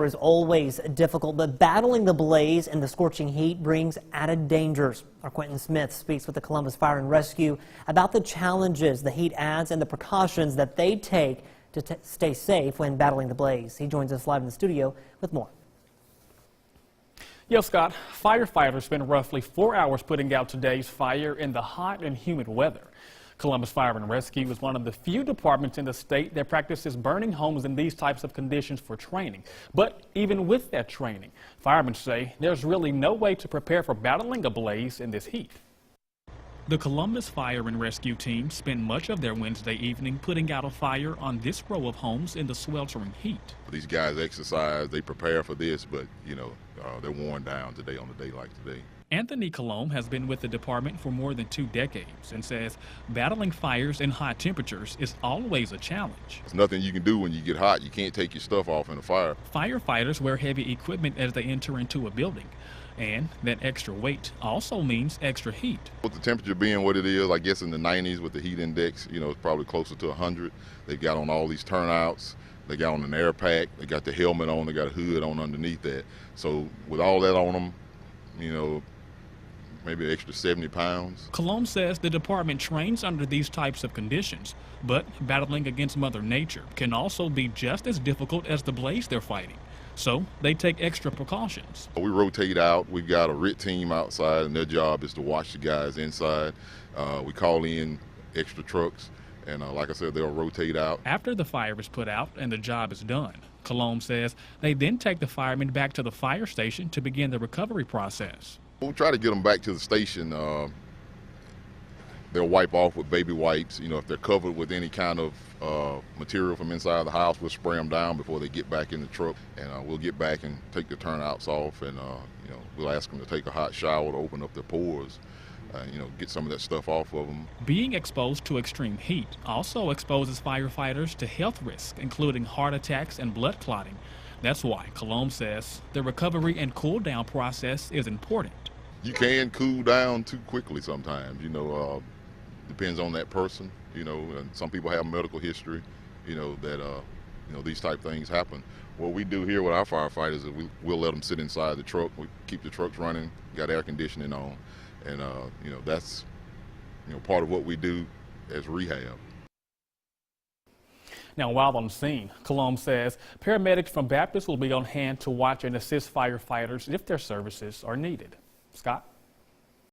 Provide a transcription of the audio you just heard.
Is always difficult, but battling the blaze and the scorching heat brings added dangers. Our Quentin Smith speaks with the Columbus Fire and Rescue about the challenges the heat adds and the precautions that they take to stay safe when battling the blaze. He joins us live in the studio with more. Yes, Scott, firefighters spent roughly 4 hours putting out today's fire in the hot and humid weather. Columbus Fire and Rescue is one of the few departments in the state that practices burning homes in these types of conditions for training. But even with that training, firemen say there's really no way to prepare for battling a blaze in this heat. The Columbus Fire and Rescue team spent much of their Wednesday evening putting out a fire on this row of homes in the sweltering heat. These guys exercise, they prepare for this, but they're worn down today on a day like today. Anthony Colomb has been with the department for more than 2 decades and says battling fires in hot temperatures is always a challenge. There's nothing you can do when you get hot. You can't take your stuff off in a fire. Firefighters wear heavy equipment as they enter into a building, and that extra weight also means extra heat. With the temperature being what it is, I guess in the 90s with the heat index, it's probably closer to 100. They've got on all these turnouts. They got on an air pack. They got the helmet on. They got a hood on underneath that. So with all that on them, maybe an extra 70 pounds. Colomb says the department trains under these types of conditions, but battling against Mother Nature can also be just as difficult as the blaze they're fighting. So they take extra precautions. We rotate out. We've got a RIT team outside, and their job is to watch the guys inside. We call in extra trucks, and like I said, they'll rotate out. After the fire is put out and the job is done, Colomb says they then take the firemen back to the fire station to begin the recovery process. We'll try to get them back to the station. They'll wipe off with baby wipes. If they're covered with any kind of material from inside the house, we'll spray them down before they get back in the truck. And we'll get back and take the turnouts off, and we'll ask them to take a hot shower to open up their pores, get some of that stuff off of them. Being exposed to extreme heat also exposes firefighters to health risks, including heart attacks and blood clotting. That's why Colomb says the recovery and cool down process is important. You can cool down too quickly sometimes, depends on that person, and some people have medical history, that, these type things happen. What we do here with our firefighters is we'll let them sit inside the truck. We keep the trucks running, got air conditioning on, and, that's, part of what we do as rehab. Now, while on scene, Colomb says paramedics from Baptist will be on hand to watch and assist firefighters if their services are needed. Scott?